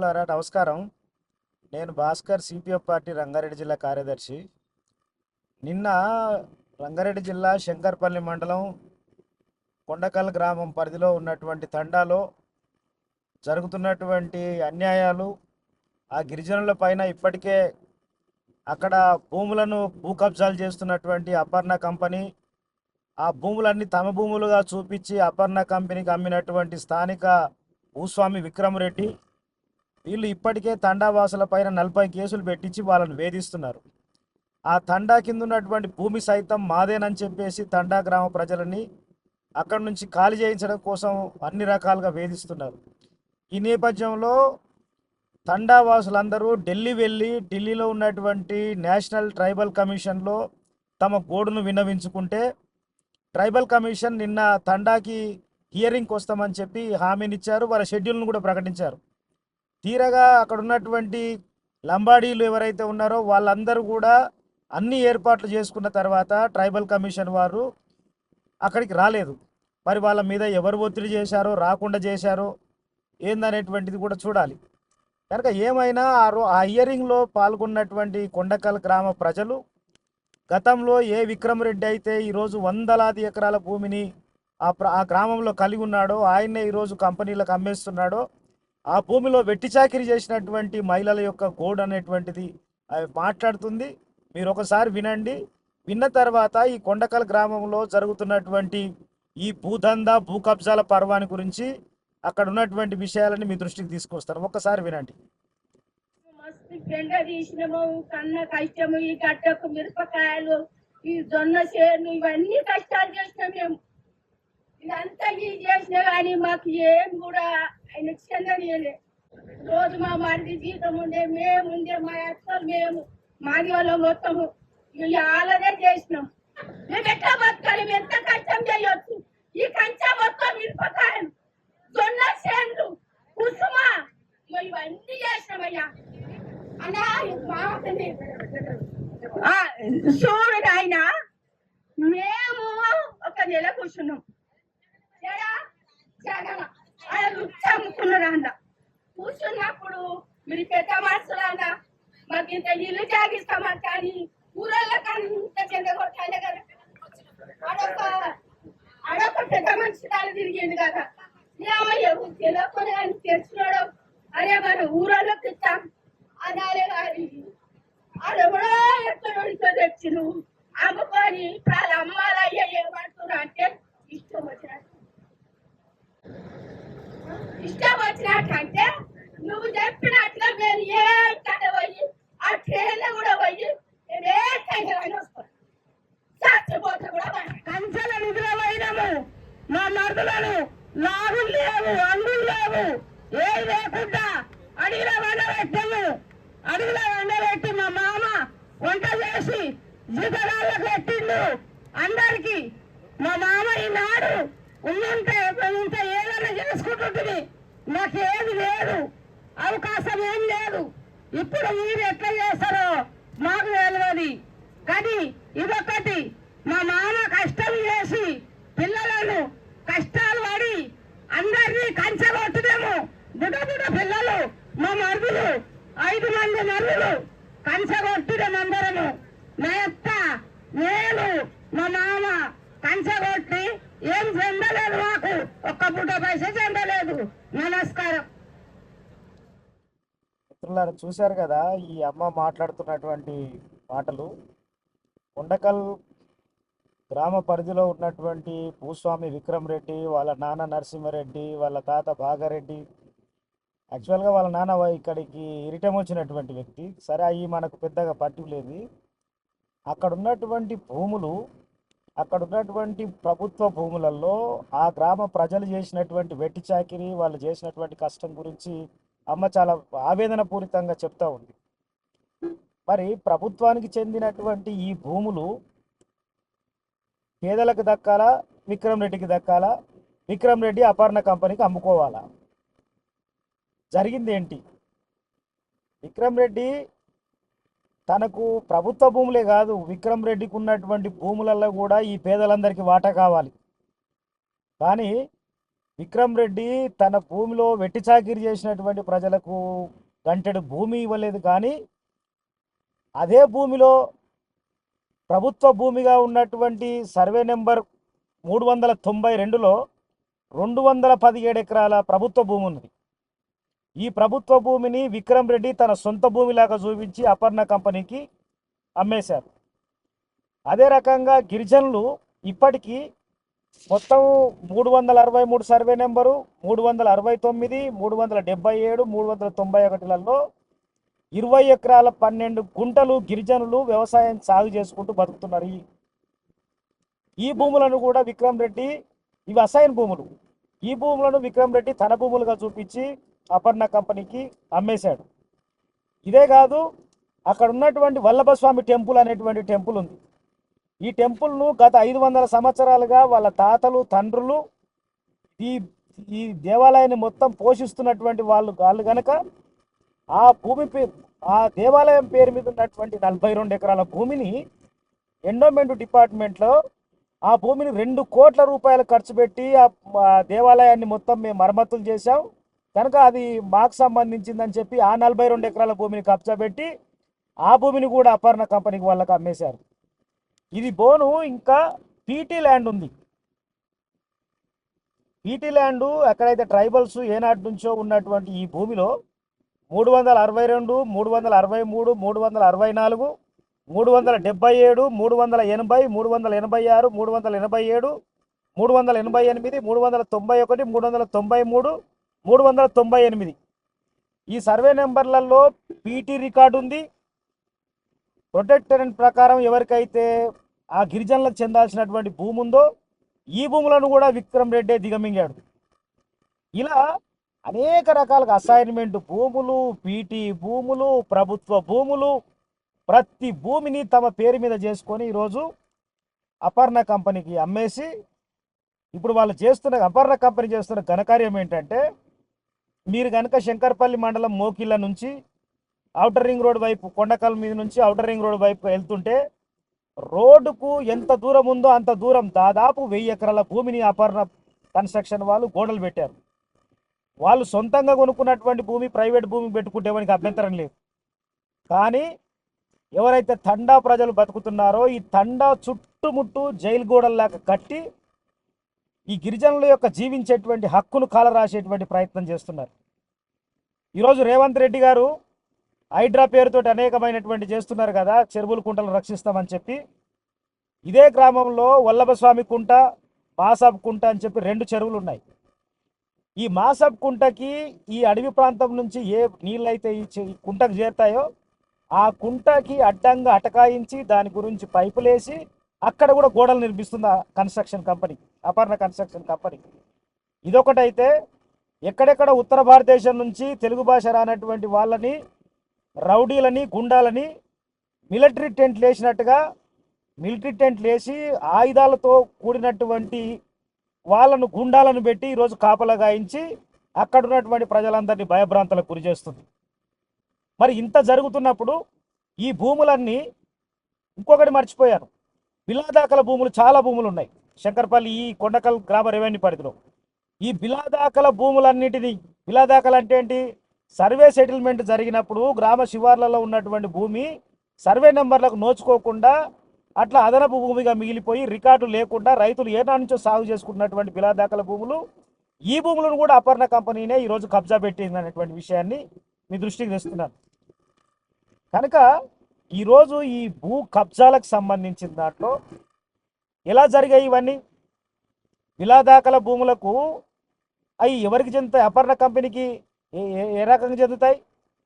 మిత్రులారా నమస్కారం. నేను భాస్కర్, సిపిఎఫ్ పార్టీ రంగారెడ్డి జిల్లా కార్యదర్శి. నిన్న రంగారెడ్డి జిల్లా శంకర్పల్లి మండలం కొండకల్ గ్రామం పరిధిలో ఉన్నటువంటి తండాలో జరుగుతున్నటువంటి అన్యాయాలు, ఆ గిరిజనుల పైన ఇప్పటికే అక్కడ భూ కబ్జాలు చేస్తున్నటువంటి అపర్ణ కంపెనీ, ఆ భూములన్నీ తమ భూములుగా చూపించి అపర్ణ కంపెనీకి అమ్మినటువంటి స్థానిక భూస్వామి విక్రమ్ రెడ్డి, వీళ్ళు ఇప్పటికే తండావాసుల పైన 40 కేసులు పెట్టించి వాళ్ళని వేధిస్తున్నారు. ఆ తండా కింద ఉన్నటువంటి భూమి సైతం మాదేనని చెప్పేసి తండా గ్రామ ప్రజలని అక్కడి నుంచి ఖాళీ చేయించడం కోసం అన్ని రకాలుగా వేధిస్తున్నారు. ఈ నేపథ్యంలో తండావాసులందరూ ఢిల్లీ వెళ్ళి ఢిల్లీలో ఉన్నటువంటి నేషనల్ ట్రైబల్ కమిషన్లో తమ గోడును విన్నవించుకుంటే ట్రైబల్ కమిషన్ నిన్న తండాకి హియరింగ్కి వస్తామని చెప్పి హామీనిచ్చారు. వాళ్ళ షెడ్యూల్ను కూడా ప్రకటించారు. తీరగా అక్కడ ఉన్నటువంటి లంబాడీలు ఎవరైతే ఉన్నారో వాళ్ళందరూ కూడా అన్ని ఏర్పాట్లు చేసుకున్న తర్వాత ట్రైబల్ కమిషన్ వారు అక్కడికి రాలేదు. మరి వాళ్ళ మీద ఎవరు ఒత్తిడి చేశారో, రాకుండా చేశారో ఏందనేటువంటిది కూడా చూడాలి. కనుక ఏమైనా ఆ హియరింగ్లో పాల్గొన్నటువంటి కొండకల్ గ్రామ ప్రజలు గతంలో ఏ విక్రమ్ రెడ్డి అయితే ఈరోజు వందలాది ఎకరాల భూమిని ఆ గ్రామంలో కలిగి ఉన్నాడో, ఆయన్నే ఈరోజు కంపెనీలకు అమ్మేస్తున్నాడో, ఆ భూమిలో వెట్టి చాకిరీ చేసినటువంటి మహిళల యొక్క గోడ్ అనేటువంటిది మాట్లాడుతుంది. మీరు ఒకసారి వినండి. విన్న తర్వాత ఈ కొండకల్ గ్రామంలో జరుగుతున్నటువంటి ఈ భూ కబ్జాల పర్వాని గురించి అక్కడ ఉన్నటువంటి విషయాలని మీ దృష్టికి తీసుకొస్తారు. ఒక్కసారి వినండి. మస్తు పెండ తీసినాము, కన్న కష్టము, ఈ గడ్డకు మిరపకాయలు, ఈ జొన్న చేను, ఇవన్నీ కష్టాలు చేసినాం మేము. ఇదంతా ఇది చేసినా కానీ మాకు ఏం కూడా ఆయన చెందనీయలే. రోజు మా మరిది జీతం ఉండే, మేముండే, మా అత్తలు మేము మాది వాళ్ళ మొత్తము వాళ్ళదే చేసినాం. మేము ఎట్లా బతకాలి? మేము ఎంత కష్టం చేయొచ్చు? ఈ కంచా మొత్తం మిరపకాయలు, జొన్న చేనులు, కుసుమ, ఇవన్నీ చేసినామయ్యా. అన్నా చూడు ఆయన, మేము ఒక నెల కూర్చున్నాం. అమ్ముకున్నారు అన్న. కూర్చున్నప్పుడు మీరు పెద్ద మనుషులు అన్న, మాకు ఇంత ఇల్లు జాగిస్తామని, కానీ ఊరల్లో ఇంత చెంద కొట్టాలి కదా. అడొక పెద్ద మనిషి దాన్ని తిరిగింది కదా. ఎవరు తెలియకుండా కానీ తెచ్చినాడు. అరే మన ఊరలోకి ఇస్తాం అనాలే కానీ ఆడెవడో ఎక్కడ తెచ్చి నువ్వు అమ్ముకొని ఇప్పుడు అమ్మాలయ్యా ఏమంటున్నా అంటే ఇష్టం వచ్చినట్టు నువ్వు చెప్పినట్లుగా మేము ఏ కడ పోయి ఆ ట్రైన్ కూడా పోయి మేము ఏ టైం వస్తాం. చచ్చిపోతే కూడా కంచెల నిధులు పోయినాము. మా మరుదులను లాగులు లేవు, అంగులు లేవు, ఏం లేకుండా అడవిలో వండబెట్టాము. అడవిలో వండబెట్టి మా మామ వంట చేసి జీతగాళ్ళకు పెట్టిండు అందరికి. మా మామ ఈనాడు ఉంటే ఏదైనా చేసుకుంటుంది. మాకేది లేదు, అవకాశం ఏం లేదు. ఇప్పుడు మీరు ఎట్లా చేస్తారో మాకు తెలియదు. కానీ ఇదొకటి, మా మామ కష్టం చేసి పిల్లలను కష్టాలు పడి అందరినీ కంచెగొట్టుదేమో. బుడ్డ పిల్లలు మా మరుదులు 5 మంది మరుదులు కంచెగొట్టుదేమందరము. నా యొక్క నేను మా మామ కంచెగొట్టి ఏం చెందలేదు, మాకు ఒక్క బుడ్డ పైస చెందలేదు. నమస్కారం. మిత్రులారా చూశారు కదా ఈ అమ్మ మాట్లాడుతున్నటువంటి మాటలు. కొండకల్ గ్రామ పరిధిలో ఉన్నటువంటి భూస్వామి విక్రమ్ రెడ్డి, వాళ్ళ నాన్న నరసింహారెడ్డి, వాళ్ళ తాత భాగారెడ్డి, యాక్చువల్గా వాళ్ళ నాన్న ఇక్కడికి ఇరిటం వచ్చినటువంటి వ్యక్తి. సరే అవి మనకు పెద్దగా పట్టులేదు. అక్కడ ఉన్నటువంటి భూములు, అక్కడ ఉన్నటువంటి ప్రభుత్వ భూములలో ఆ గ్రామ ప్రజలు చేసినటువంటి వెట్టి చాకిరి, వాళ్ళు చేసినటువంటి కష్టం గురించి అమ్మ చాలా ఆవేదన పూరితంగా చెప్తా ఉంది. మరి ప్రభుత్వానికి చెందినటువంటి ఈ భూములు పేదలకు దక్కాలా, విక్రమ్ రెడ్డికి దక్కాలా? విక్రమ్ రెడ్డి అపర్ణ కంపెనీకి అమ్ముకోవాలా? జరిగింది ఏంటి? విక్రమ్ రెడ్డి తనకు ప్రభుత్వ భూములే కాదు, విక్రమ్ రెడ్డికి ఉన్నటువంటి భూములలో కూడా ఈ పేదలందరికీ వాటా కావాలి. కానీ విక్రమ్ రెడ్డి తన భూమిలో వెట్టి చాకిరీ చేసినటువంటి ప్రజలకు గంటెడు భూమి ఇవ్వలేదు, కానీ అదే భూమిలో ప్రభుత్వ భూమిగా ఉన్నటువంటి సర్వే నెంబర్ 392లో 217 ఎకరాల ప్రభుత్వ భూమి ఉంది. ఈ ప్రభుత్వ భూమిని విక్రమ్ రెడ్డి తన సొంత భూమిలాగా చూపించి అపర్ణ కంపెనీకి అమ్మేశారు. అదే రకంగా గిరిజనులు ఇప్పటికీ మొత్తం 363 సర్వే నెంబరు, 369, 377, 391లలో 20 ఎకరాల 12 గుంటలు గిరిజనులు వ్యవసాయం సాగు చేసుకుంటూ బతుకుతున్నారు. ఈ భూములను కూడా విక్రమ్ రెడ్డి, ఇవి అసైన్ భూములు, ఈ భూములను విక్రమ్ రెడ్డి తన భూములుగా చూపించి అపర్ణ కంపెనీకి అమ్మేశాడు. ఇదే కాదు, అక్కడ ఉన్నటువంటి వల్లభస్వామి టెంపుల్ అనేటువంటి టెంపుల్ ఉంది. ఈ టెంపుల్ను గత 500 సంవత్సరాలుగా వాళ్ళ తాతలు తండ్రులు ఈ ఈ దేవాలయాన్ని మొత్తం పోషిస్తున్నటువంటి వాళ్ళు కనుక ఆ దేవాలయం పేరు మీద ఉన్నటువంటి 42 ఎకరాల భూమిని ఎండోమెంట్ డిపార్ట్మెంట్లో ఆ భూమిని 2 కోట్ల రూపాయలు ఖర్చు పెట్టి ఆ దేవాలయాన్ని మొత్తం మేము మరమ్మతులు చేశాం కనుక అది మాకు సంబంధించిందని చెప్పి ఆ 42 ఎకరాల భూమిని కబ్జా పెట్టి ఆ భూమిని కూడా అపర్ణ కంపెనీకి వాళ్ళకి అమ్మేశారు. ఇది బోను. ఇంకా పీటీ ల్యాండ్ ఉంది. పీటీ ల్యాండ్ ఎక్కడైతే ట్రైబల్స్ ఏనాటి నుంచో ఉన్నటువంటి ఈ భూమిలో 362, 363, 364, 377, 380, 386, 387, 388, 391, 393, 398 ఈ సర్వే నెంబర్లలో పీటీ రికార్డు ఉంది. ప్రొటెక్టెడ్ ప్రకారం ఎవరికైతే ఆ గిరిజనులకు చెందాల్సినటువంటి భూమి ఉందో ఈ భూములను కూడా విక్రమ్ రెడ్డి దిగమింగాడు. ఇలా అనేక రకాలుగా అసైన్మెంట్ భూములు, పీటీ భూములు, ప్రభుత్వ భూములు, ప్రతి భూమిని తమ పేరు మీద చేసుకొని ఈరోజు అపర్ణ కంపెనీకి అమ్మేసి ఇప్పుడు వాళ్ళు అపర్ణ కంపెనీ చేస్తున్న ఘనకార్యం ఏంటంటే, మీరు కనుక శంకర్పల్లి మండలం మోకిళ్ళ నుంచి ఔటర్ రింగ్ రోడ్ వైపు, కొండకల్ మీద నుంచి ఔటర్ రింగ్ రోడ్ వైపు వెళ్తుంటే రోడ్డుకు ఎంత దూరం ఉందో అంత దూరం దాదాపు 1000 ఎకరాల భూమిని అపర్ణ కన్స్ట్రక్షన్ వాళ్ళు గోడలు పెట్టారు. వాళ్ళు సొంతంగా కొనుక్కున్నటువంటి భూమి ప్రైవేట్ భూమి పెట్టుకుంటే వానికి అభ్యంతరం లేదు. కానీ ఎవరైతే తండా ప్రజలు బతుకుతున్నారో ఈ తండా చుట్టుముట్టు జైలు గోడల్లాగా కట్టి ఈ గిరిజనుల యొక్క జీవించేటువంటి హక్కును కాలరాసేటువంటి ప్రయత్నం చేస్తున్నారు. ఈరోజు రేవంత్ రెడ్డి గారు హైడ్రా పేరుతోటి అనేకమైనటువంటి చేస్తున్నారు కదా, చెరువుల కుంటలు రక్షిస్తామని చెప్పి. ఇదే గ్రామంలో వల్లభస్వామి కుంట, మాసాబ్ కుంట అని చెప్పి 2 చెరువులు ఉన్నాయి. ఈ మాసాబ్ కుంటకి ఈ అడవి ప్రాంతం నుంచి ఏ నీళ్ళైతే ఈ కుంటకు చేరుతాయో ఆ కుంటకి అడ్డంగా అటకాయించి దాని గురించి పైపులేసి అక్కడ కూడా గోడలు నిర్మిస్తుంది construction company, Aparna construction company. ఇదొకటైతే ఎక్కడెక్కడ ఉత్తర భారతదేశం నుంచి తెలుగు భాష రానటువంటి వాళ్ళని, రౌడీలని, గుండాలని మిలిటరీ టెంట్లు వేసినట్టుగా మిలిటరీ టెంట్లు వేసి ఆయుధాలతో కూడినటువంటి వాళ్ళను గుండాలను పెట్టి ఈరోజు కాపలా గాయించి అక్కడ ఉన్నటువంటి ప్రజలందరినీ భయభ్రాంతులకు గురి చేస్తుంది. మరి ఇంత జరుగుతున్నప్పుడు ఈ భూములన్నీ, ఇంకొకటి మర్చిపోయాను, బిలాదాకల భూములు చాలా భూములు ఉన్నాయి శంకర్పల్లి ఈ కొండకల్ గ్రామ రెవెన్యూ పరిధిలో. ఈ బిలాదాకల భూములన్నిటినీ, బిలాదాకలు అంటే ఏంటి, సర్వే సెటిల్మెంట్ జరిగినప్పుడు గ్రామ శివార్లలో ఉన్నటువంటి భూమి సర్వే నెంబర్లకు నోచుకోకుండా అట్లా అదనపు భూమిగా మిగిలిపోయి రికార్డు లేకుండా రైతులు ఏనాటి నుంచో సాగు చేసుకుంటున్నటువంటి బిలాదాకల భూములు, ఈ భూములను కూడా అపర్ణ కంపెనీనే ఈరోజు కబ్జా పెట్టింది అనేటువంటి విషయాన్ని మీ దృష్టికి తెస్తున్నాను. కనుక ఈరోజు ఈ భూ కబ్జాలకు సంబంధించిన దాంట్లో ఎలా జరిగాయి ఇవన్నీ, బిలాదాకల భూములకు అవి ఎవరికి చెందుతాయి, అపర్ణ కంపెనీకి ఏ రకంగా చెందుతాయి,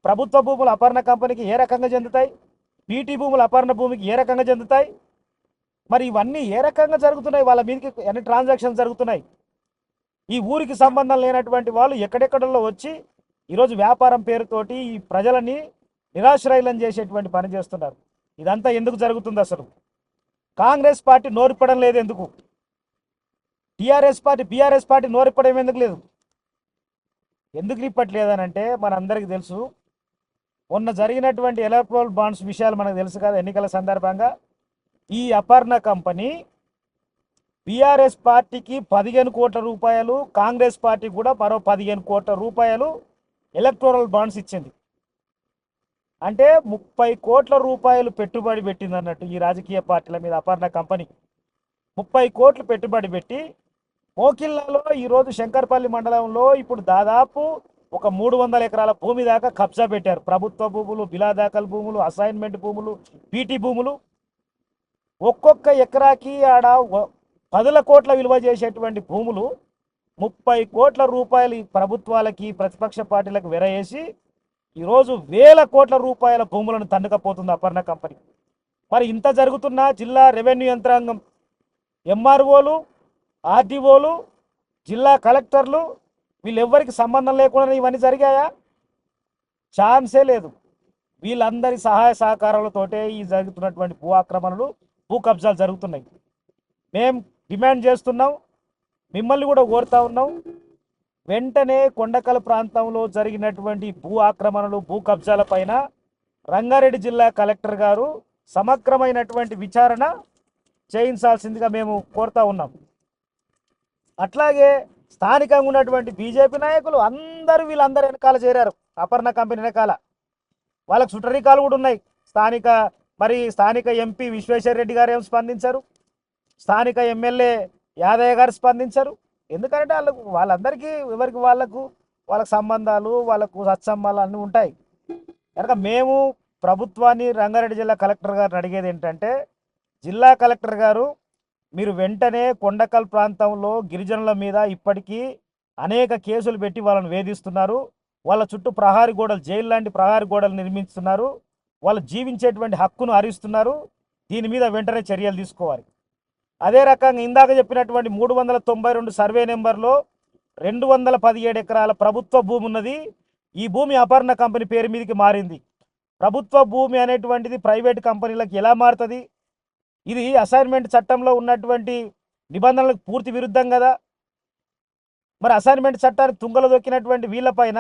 ప్రభుత్వ భూములు అపర్ణ కంపెనీకి ఏ రకంగా చెందుతాయి, పీటీ భూములు అపర్ణ భూమికి ఏ రకంగా చెందుతాయి, మరి ఇవన్నీ ఏ రకంగా జరుగుతున్నాయి, వాళ్ళ మీదకి ఎన్ని ట్రాన్సాక్షన్స్ జరుగుతున్నాయి. ఈ ఊరికి సంబంధం లేనటువంటి వాళ్ళు ఎక్కడెక్కడల్లో వచ్చి ఈరోజు వ్యాపారం పేరుతోటి ఈ ప్రజలని నిరాశ్రయులను చేసేటువంటి పని చేస్తున్నారు. ఇదంతా ఎందుకు జరుగుతుంది అసలు? కాంగ్రెస్ పార్టీ నోరిప్పడం లేదు ఎందుకు? బీఆర్ఎస్ పార్టీ నోరిప్పడం ఎందుకు లేదు? ఎందుకు ఇప్పట్లేదనంటే మనందరికీ తెలుసు, మొన్న జరిగినటువంటి ఎలక్ట్రల్ బాండ్స్ విషయాలు మనకు తెలుసు కదా. ఎన్నికల సందర్భంగా ఈ అపర్ణ కంపెనీ బీఆర్ఎస్ పార్టీకి 15 కోట్ల రూపాయలు, కాంగ్రెస్ పార్టీ కూడా మరో 15 కోట్ల రూపాయలు ఎలక్టోరల్ బాండ్స్ ఇచ్చింది. అంటే 30 కోట్ల రూపాయలు పెట్టుబడి పెట్టింది అన్నట్టు ఈ రాజకీయ పార్టీల మీద అపర్ణ కంపెనీ. 30 కోట్లు పెట్టుబడి పెట్టి మోకిల్లాలో ఈరోజు శంకర్పల్లి మండలంలో ఇప్పుడు దాదాపు ఒక 300 ఎకరాల భూమి దాకా కబ్జా పెట్టారు. ప్రభుత్వ భూములు, బిలాదాఖల్ భూములు, అసైన్మెంట్ భూములు, పీటీ భూములు. ఒక్కొక్క ఎకరాకి ఆడ 10 కోట్ల విలువ చేసేటువంటి భూములు 30 కోట్ల రూపాయలు ఈ ప్రభుత్వాలకి, ప్రతిపక్ష పార్టీలకు వెరయేసి ఈరోజు 1000 కోట్ల రూపాయల భూములను తండకపోతుంది అపర్ణ కంపెనీ. మరి ఇంత జరుగుతున్నా జిల్లా రెవెన్యూ యంత్రాంగం, ఎంఆర్ఓలు, ఆర్డీఓలు, జిల్లా కలెక్టర్లు వీళ్ళెవ్వరికి సంబంధం లేకుండా ఇవన్నీ జరిగాయా? ఛాన్సే లేదు. వీళ్ళందరి సహాయ సహకారాలతోటే ఈ జరుగుతున్నటువంటి భూ ఆక్రమణలు, భూ కబ్జాలు జరుగుతున్నాయి. మేము డిమాండ్ చేస్తున్నాం, మిమ్మల్ని కూడా కోరుతా ఉన్నాం, వెంటనే కొండకల్ ప్రాంతంలో జరిగినటువంటి భూ ఆక్రమణలు, భూ కబ్జాల పైన రంగారెడ్డి జిల్లా కలెక్టర్ గారు సమగ్రమైనటువంటి విచారణ చేయించాల్సిందిగా మేము కోరుతా ఉన్నాం. అట్లాగే స్థానికంగా ఉన్నటువంటి బీజేపీ నాయకులు అందరూ వీళ్ళందరూ వెనకాల చేరారు, అపర్ణ కంపెనీ వెనకాల. వాళ్ళకు సుటరికాలు కూడా ఉన్నాయి. స్థానిక ఎంపీ విశ్వేశ్వర్ రెడ్డి గారు ఏం స్పందించారు, స్థానిక ఎమ్మెల్యే యాదయ్య గారు స్పందించారు. ఎందుకంటే వాళ్ళందరికీ ఎవరికి వాళ్ళకు సంబంధాలు, వాళ్ళకు సత్సంబాలు అన్నీ ఉంటాయి. కనుక మేము ప్రభుత్వాన్ని, రంగారెడ్డి జిల్లా కలెక్టర్ గారిని అడిగేది ఏంటంటే, జిల్లా కలెక్టర్ గారు మీరు వెంటనే కొండకల్ ప్రాంతంలో గిరిజనుల మీద ఇప్పటికీ అనేక కేసులు పెట్టి వాళ్ళని వేధిస్తున్నారు. వాళ్ళ చుట్టూ ప్రహారీ గోడలు, జైలు లాంటి ప్రహారీ గోడలు నిర్మిస్తున్నారు. వాళ్ళు జీవించేటువంటి హక్కును హరిస్తున్నారు. దీని మీద వెంటనే చర్యలు తీసుకోవాలి. అదే రకంగా ఇందాక చెప్పినటువంటి 392 సర్వే నెంబర్లో 217 ఎకరాల ప్రభుత్వ భూమి ఉన్నది. ఈ భూమి అపర్ణ కంపెనీ పేరు మీదకి మారింది. ప్రభుత్వ భూమి అనేటువంటిది ప్రైవేట్ కంపెనీలకు ఎలా మారుతుంది? ఇది అసైన్మెంట్ చట్టంలో ఉన్నటువంటి నిబంధనలకు పూర్తి విరుద్ధం కదా. మరి అసైన్మెంట్ చట్టాన్ని తుంగలో దొక్కినటువంటి వీళ్ళపైన,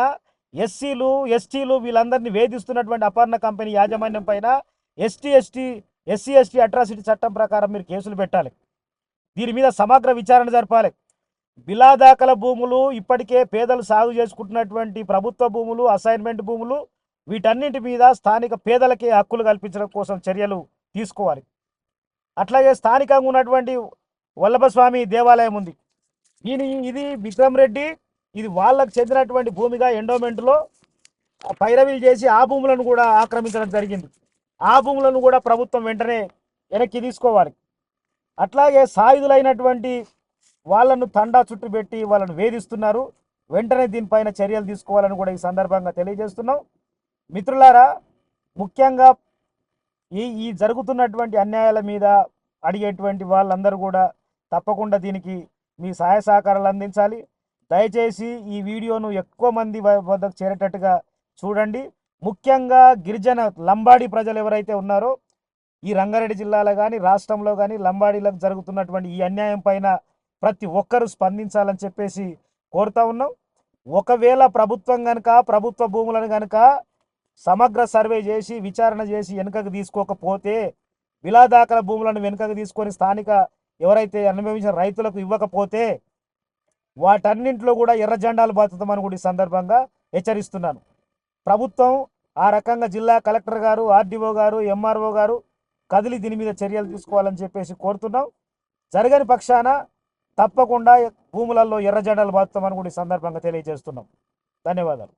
ఎస్సీలు, ఎస్టీలు వీళ్ళందరినీ వేధిస్తున్నటువంటి అపర్ణ కంపెనీ యాజమాన్యం పైన ఎస్సీ ఎస్టీ అట్రాసిటీ చట్టం ప్రకారం మీరు కేసులు పెట్టాలి. దీని మీద సమగ్ర విచారణ జరపాలి. బిలాదాఖల భూములు, ఇప్పటికే పేదలు సాగు చేసుకుంటున్నటువంటి ప్రభుత్వ భూములు, అసైన్మెంట్ భూములు, వీటన్నింటి మీద స్థానిక పేదలకే హక్కులు కల్పించడం కోసం చర్యలు తీసుకోవాలి. అట్లాగే స్థానికంగా ఉన్నటువంటి వల్లభస్వామి దేవాలయం ఉంది. ఇది విక్రమ్ రెడ్డి, ఇది వాళ్ళకు చెందినటువంటి భూమిగా ఎండోమెంట్లో పైరవీలు చేసి ఆ భూములను కూడా ఆక్రమించడం జరిగింది. ఆ భూములను కూడా ప్రభుత్వం వెంటనే వెనక్కి తీసుకోవాలి. అట్లాగే సాయుధులైనటువంటి వాళ్ళను తండా చుట్టూ పెట్టి వాళ్ళను వేధిస్తున్నారు. వెంటనే దీనిపైన చర్యలు తీసుకోవాలని కూడా ఈ సందర్భంగా తెలియజేస్తున్నాం. మిత్రులారా, ముఖ్యంగా ఈ జరుగుతున్నటువంటి అన్యాయాల మీద అడిగేటువంటి వాళ్ళందరూ కూడా తప్పకుండా దీనికి మీ సహాయ సహకారాలు అందించాలి. దయచేసి ఈ వీడియోను ఎక్కువ మంది వద్దకు చేరేటట్టుగా చూడండి. ముఖ్యంగా గిరిజన లంబాడీ ప్రజలు ఎవరైతే ఉన్నారో ఈ రంగారెడ్డి జిల్లాలో కానీ రాష్ట్రంలో కానీ లంబాడీలకు జరుగుతున్నటువంటి ఈ అన్యాయం పైన ప్రతి ఒక్కరూ స్పందించాలని చెప్పేసి కోరుతా ఉన్నాం. ఒకవేళ ప్రభుత్వం కనుక ప్రభుత్వ భూములను కనుక సమగ్ర సర్వే చేసి విచారణ చేసి వెనుకకు తీసుకోకపోతే, విలాదాఖల భూములను వెనుకకు తీసుకొని స్థానిక ఎవరైతే అనుభవించిన రైతులకు ఇవ్వకపోతే వాటన్నింటిలో కూడా ఎర్ర జెండాలు బాతుతామని కూడా ఈ సందర్భంగా హెచ్చరిస్తున్నాను. ప్రభుత్వం ఆ రకంగా జిల్లా కలెక్టర్ గారు, ఆర్డీఓ గారు, ఎంఆర్ఓ గారు కదిలి దీని మీద చర్యలు తీసుకోవాలని చెప్పేసి కోరుతున్నాం. జరగని పక్షాన తప్పకుండా భూములలో ఎర్ర జెండాలు బాతుతామని కూడా ఈ సందర్భంగా తెలియజేస్తున్నాం. ధన్యవాదాలు.